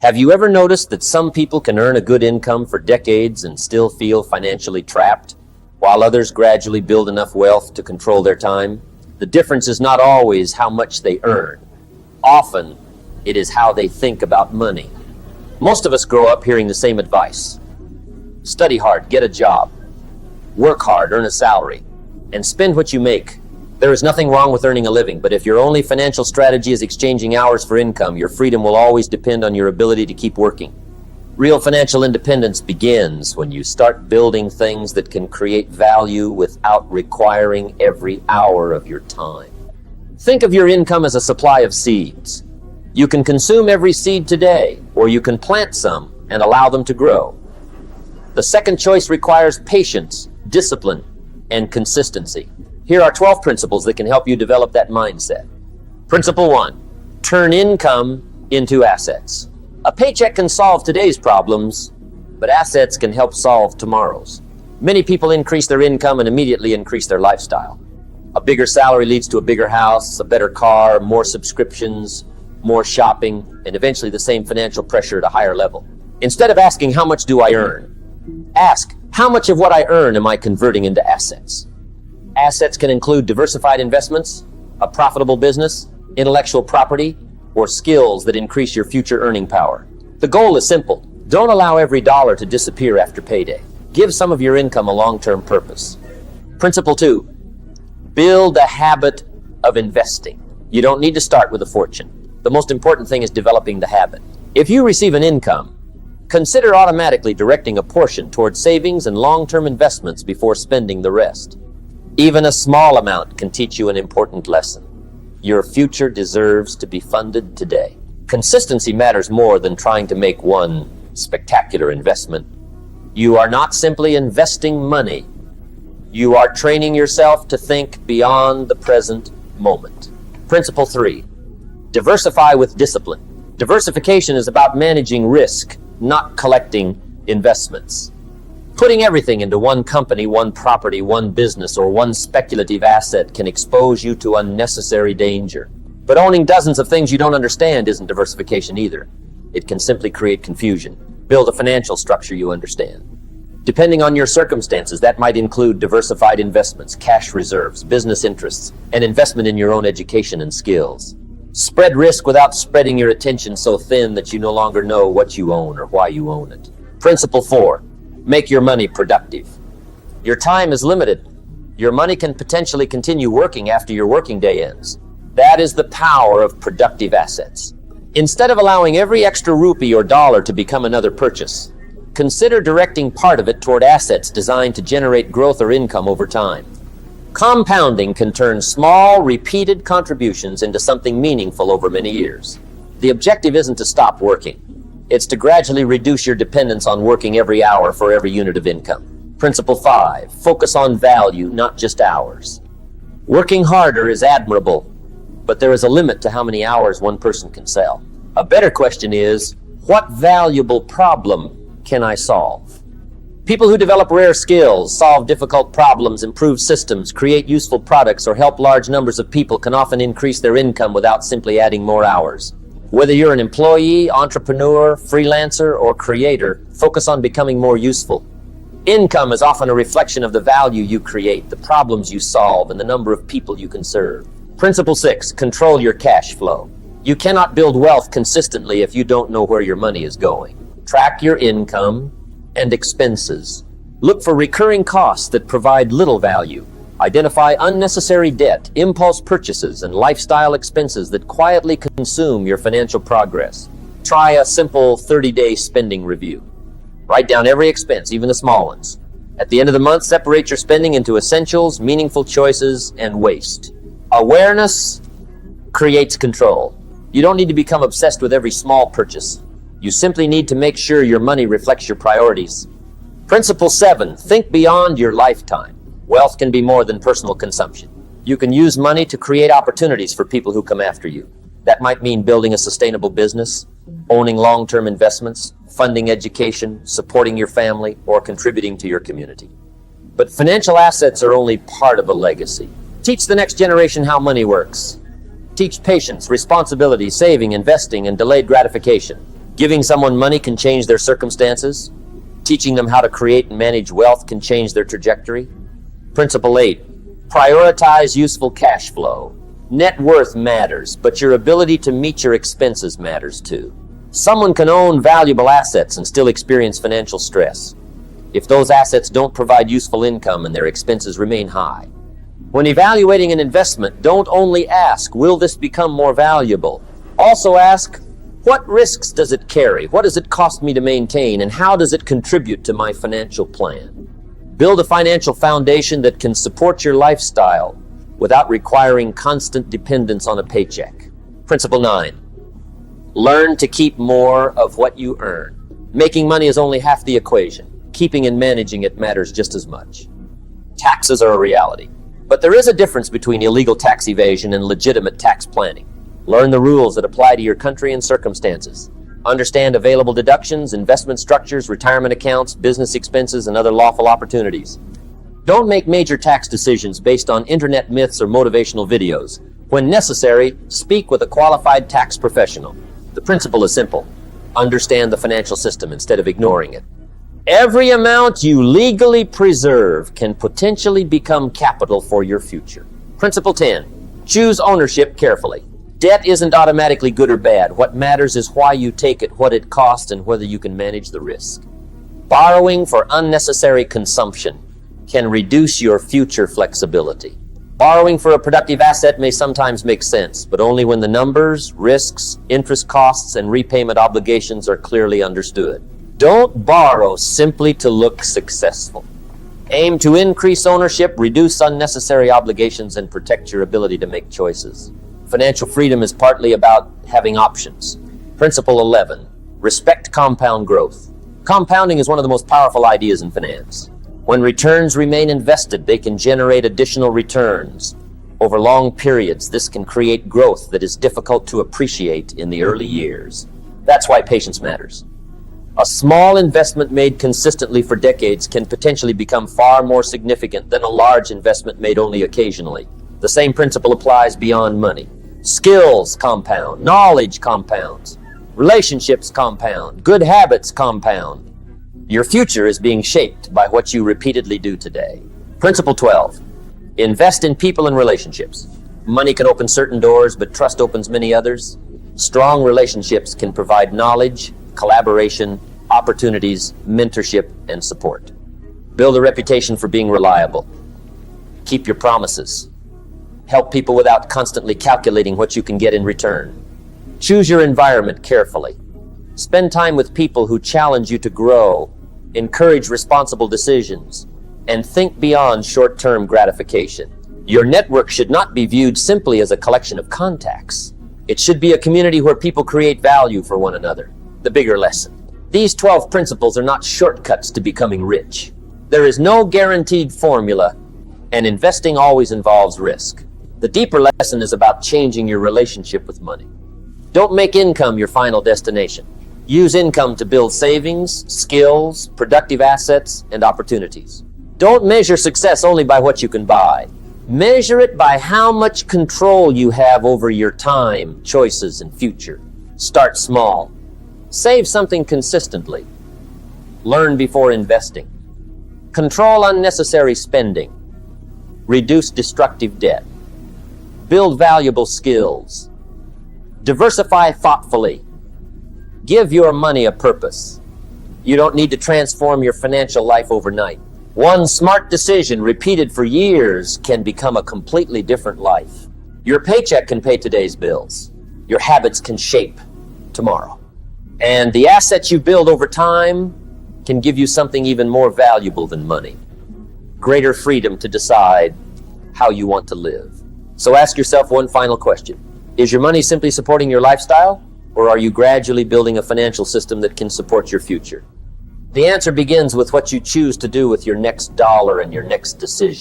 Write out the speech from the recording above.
Have you ever noticed that some people can earn a good income for decades and still feel financially trapped, while others gradually build enough wealth to control their time? The difference is not always how much they earn. Often, it is how they think about money. Most of us grow up hearing the same advice. Study hard, get a job, work hard, earn a salary, and spend what you make. There is nothing wrong with earning a living, but if your only financial strategy is exchanging hours for income, your freedom will always depend on your ability to keep working. Real financial independence begins when you start building things that can create value without requiring every hour of your time. Think of your income as a supply of seeds. You can consume every seed today, or you can plant some and allow them to grow. The second choice requires patience, discipline, and consistency. Here are 12 principles that can help you develop that mindset. Principle 1, turn income into assets. A paycheck can solve today's problems, but assets can help solve tomorrow's. Many people increase their income and immediately increase their lifestyle. A bigger salary leads to a bigger house, a better car, more subscriptions, more shopping, and eventually the same financial pressure at a higher level. Instead of asking, how much do I earn? Ask, how much of what I earn am I converting into assets? Assets can include diversified investments, a profitable business, intellectual property, or skills that increase your future earning power. The goal is simple. Don't allow every dollar to disappear after payday. Give some of your income a long-term purpose. Principle 2, build a habit of investing. You don't need to start with a fortune. The most important thing is developing the habit. If you receive an income, consider automatically directing a portion towards savings and long-term investments before spending the rest. Even a small amount can teach you an important lesson. Your future deserves to be funded today. Consistency matters more than trying to make one spectacular investment. You are not simply investing money. You are training yourself to think beyond the present moment. Principle 3, diversify with discipline. Diversification is about managing risk, not collecting investments. Putting everything into one company, one property, one business, or one speculative asset can expose you to unnecessary danger. But owning dozens of things you don't understand isn't diversification either. It can simply create confusion. Build a financial structure you understand. Depending on your circumstances, that might include diversified investments, cash reserves, business interests, and investment in your own education and skills. Spread risk without spreading your attention so thin that you no longer know what you own or why you own it. Principle 4, make your money productive. Your time is limited. Your money can potentially continue working after your working day ends. That is the power of productive assets. Instead of allowing every extra rupee or dollar to become another purchase, consider directing part of it toward assets designed to generate growth or income over time. Compounding can turn small, repeated contributions into something meaningful over many years. The objective isn't to stop working. It's to gradually reduce your dependence on working every hour for every unit of income. Principle 5, focus on value, not just hours. Working harder is admirable, but there is a limit to how many hours one person can sell. A better question is, what valuable problem can I solve? People who develop rare skills, solve difficult problems, improve systems, create useful products, or help large numbers of people can often increase their income without simply adding more hours. Whether you're an employee, entrepreneur, freelancer, or creator, focus on becoming more useful. Income is often a reflection of the value you create, the problems you solve, and the number of people you can serve. Principle 6, control your cash flow. You cannot build wealth consistently if you don't know where your money is going. Track your income and expenses. Look for recurring costs that provide little value. Identify unnecessary debt, impulse purchases, and lifestyle expenses that quietly consume your financial progress. Try a simple 30-day spending review. Write down every expense, even the small ones. At the end of the month, separate your spending into essentials, meaningful choices, and waste. Awareness creates control. You don't need to become obsessed with every small purchase. You simply need to make sure your money reflects your priorities. Principle 7, think beyond your lifetime. Wealth can be more than personal consumption. You can use money to create opportunities for people who come after you. That might mean building a sustainable business, owning long-term investments, funding education, supporting your family, or contributing to your community. But financial assets are only part of a legacy. Teach the next generation how money works. Teach patience, responsibility, saving, investing, and delayed gratification. Giving someone money can change their circumstances. Teaching them how to create and manage wealth can change their trajectory. Principle 8, prioritize useful cash flow. Net worth matters, but your ability to meet your expenses matters too. Someone can own valuable assets and still experience financial stress if those assets don't provide useful income and their expenses remain high. When evaluating an investment, don't only ask, will this become more valuable? Also ask, what risks does it carry? What does it cost me to maintain? And how does it contribute to my financial plan? Build a financial foundation that can support your lifestyle without requiring constant dependence on a paycheck. Principle 9, learn to keep more of what you earn. Making money is only half the equation. Keeping and managing it matters just as much. Taxes are a reality, but there is a difference between illegal tax evasion and legitimate tax planning. Learn the rules that apply to your country and circumstances. Understand available deductions, investment structures, retirement accounts, business expenses, and other lawful opportunities. Don't make major tax decisions based on internet myths or motivational videos. When necessary, speak with a qualified tax professional. The principle is simple. Understand the financial system instead of ignoring it. Every amount you legally preserve can potentially become capital for your future. Principle 10, choose ownership carefully. Debt isn't automatically good or bad. What matters is why you take it, what it costs, and whether you can manage the risk. Borrowing for unnecessary consumption can reduce your future flexibility. Borrowing for a productive asset may sometimes make sense, but only when the numbers, risks, interest costs, and repayment obligations are clearly understood. Don't borrow simply to look successful. Aim to increase ownership, reduce unnecessary obligations, and protect your ability to make choices. Financial freedom is partly about having options. Principle 11, respect compound growth. Compounding is one of the most powerful ideas in finance. When returns remain invested, they can generate additional returns. Over long periods, this can create growth that is difficult to appreciate in the early years. That's why patience matters. A small investment made consistently for decades can potentially become far more significant than a large investment made only occasionally. The same principle applies beyond money. Skills compound, knowledge compounds, relationships compound, good habits compound. Your future is being shaped by what you repeatedly do today. Principle 12, invest in people and relationships. Money can open certain doors, but trust opens many others. Strong relationships can provide knowledge, collaboration, opportunities, mentorship, and support. Build a reputation for being reliable. Keep your promises. Help people without constantly calculating what you can get in return. Choose your environment carefully. Spend time with people who challenge you to grow, encourage responsible decisions, and think beyond short-term gratification. Your network should not be viewed simply as a collection of contacts. It should be a community where people create value for one another. The bigger lesson. These 12 principles are not shortcuts to becoming rich. There is no guaranteed formula, and investing always involves risk. The deeper lesson is about changing your relationship with money. Don't make income your final destination. Use income to build savings, skills, productive assets, and opportunities. Don't measure success only by what you can buy. Measure it by how much control you have over your time, choices, and future. Start small. Save something consistently. Learn before investing. Control unnecessary spending. Reduce destructive debt. Build valuable skills. Diversify thoughtfully. Give your money a purpose. You don't need to transform your financial life overnight. One smart decision repeated for years can become a completely different life. Your paycheck can pay today's bills. Your habits can shape tomorrow. And the assets you build over time can give you something even more valuable than money. Greater freedom to decide how you want to live. So ask yourself one final question. Is your money simply supporting your lifestyle, or are you gradually building a financial system that can support your future? The answer begins with what you choose to do with your next dollar and your next decision.